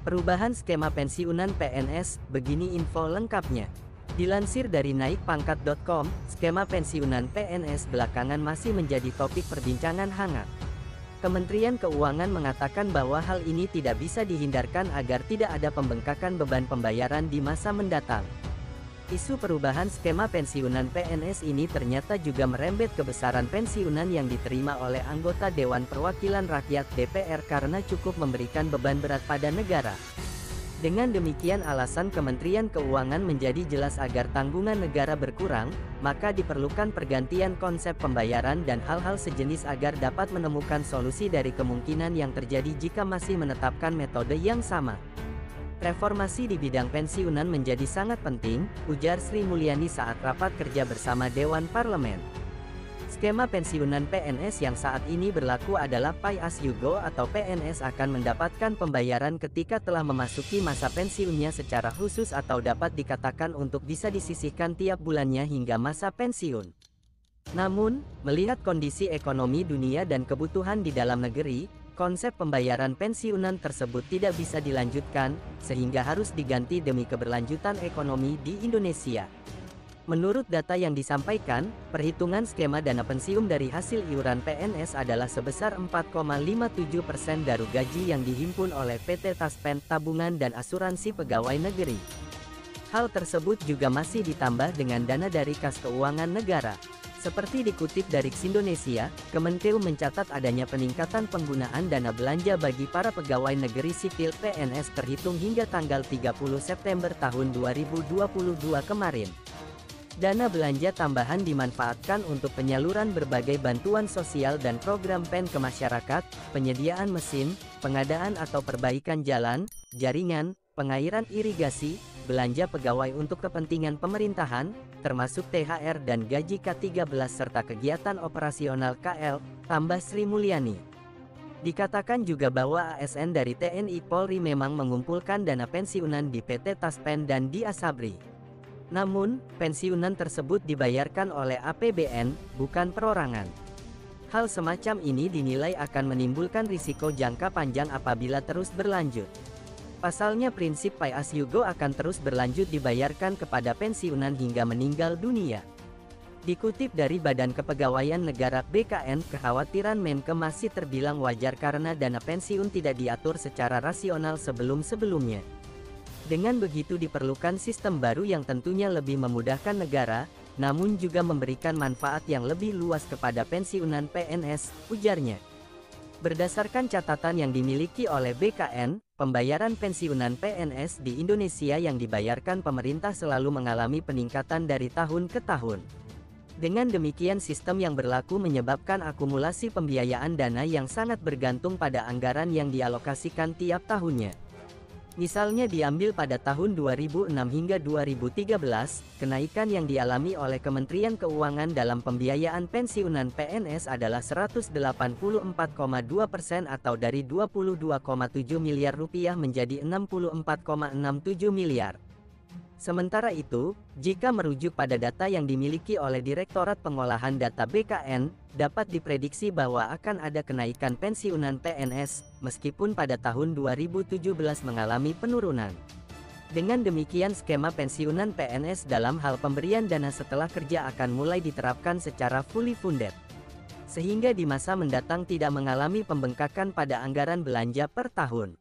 Perubahan skema pensiunan PNS, begini info lengkapnya. Dilansir dari naikpangkat.com, skema pensiunan PNS belakangan masih menjadi topik perbincangan hangat. Kementerian Keuangan mengatakan bahwa hal ini tidak bisa dihindarkan agar tidak ada pembengkakan beban pembayaran di masa mendatang. Isu perubahan skema pensiunan PNS ini ternyata juga merembet ke besaran pensiunan yang diterima oleh anggota Dewan Perwakilan Rakyat (DPR) karena cukup memberikan beban berat pada negara. Dengan demikian alasan Kementerian Keuangan menjadi jelas agar tanggungan negara berkurang, maka diperlukan pergantian konsep pembayaran dan hal-hal sejenis agar dapat menemukan solusi dari kemungkinan yang terjadi jika masih menetapkan metode yang sama. Reformasi di bidang pensiunan menjadi sangat penting, ujar Sri Mulyani saat rapat kerja bersama Dewan Parlemen. Skema pensiunan PNS yang saat ini berlaku adalah Pay As You Go atau PNS akan mendapatkan pembayaran ketika telah memasuki masa pensiunnya secara khusus atau dapat dikatakan untuk bisa disisihkan tiap bulannya hingga masa pensiun. Namun, melihat kondisi ekonomi dunia dan kebutuhan di dalam negeri, konsep pembayaran pensiunan tersebut tidak bisa dilanjutkan, sehingga harus diganti demi keberlanjutan ekonomi di Indonesia. Menurut data yang disampaikan, perhitungan skema dana pensiun dari hasil iuran PNS adalah sebesar 4,57% dari gaji yang dihimpun oleh PT Taspen Tabungan dan Asuransi Pegawai Negeri. Hal tersebut juga masih ditambah dengan dana dari Kas Keuangan Negara. Seperti dikutip dari Xindonesia, Kemenkeu mencatat adanya peningkatan penggunaan dana belanja bagi para pegawai negeri sipil PNS terhitung hingga tanggal 30 September tahun 2022 kemarin. Dana belanja tambahan dimanfaatkan untuk penyaluran berbagai bantuan sosial dan program PEN ke masyarakat, penyediaan mesin, pengadaan atau perbaikan jalan, jaringan, pengairan irigasi, belanja pegawai untuk kepentingan pemerintahan, termasuk THR dan gaji K13 serta kegiatan operasional KL, tambah Sri Mulyani. Dikatakan juga bahwa ASN dari TNI Polri memang mengumpulkan dana pensiunan di PT Taspen dan di Asabri. Namun, pensiunan tersebut dibayarkan oleh APBN, bukan perorangan. Hal semacam ini dinilai akan menimbulkan risiko jangka panjang apabila terus berlanjut. Pasalnya prinsip Pay As You Go akan terus berlanjut dibayarkan kepada pensiunan hingga meninggal dunia. Dikutip dari Badan Kepegawaian Negara (BKN), kekhawatiran Menke masih terbilang wajar karena dana pensiun tidak diatur secara rasional sebelum-sebelumnya. Dengan begitu diperlukan sistem baru yang tentunya lebih memudahkan negara, namun juga memberikan manfaat yang lebih luas kepada pensiunan PNS, ujarnya. Berdasarkan catatan yang dimiliki oleh BKN, pembayaran pensiunan PNS di Indonesia yang dibayarkan pemerintah selalu mengalami peningkatan dari tahun ke tahun. Dengan demikian sistem yang berlaku menyebabkan akumulasi pembiayaan dana yang sangat bergantung pada anggaran yang dialokasikan tiap tahunnya. Misalnya diambil pada tahun 2006 hingga 2013, kenaikan yang dialami oleh Kementerian Keuangan dalam pembiayaan pensiunan PNS adalah 184,2% atau dari 22,7 miliar rupiah menjadi 64,67 miliar. Sementara itu, jika merujuk pada data yang dimiliki oleh Direktorat Pengolahan Data BKN, dapat diprediksi bahwa akan ada kenaikan pensiunan PNS, meskipun pada tahun 2017 mengalami penurunan. Dengan demikian skema pensiunan PNS dalam hal pemberian dana setelah kerja akan mulai diterapkan secara fully funded. Sehingga di masa mendatang tidak mengalami pembengkakan pada anggaran belanja per tahun.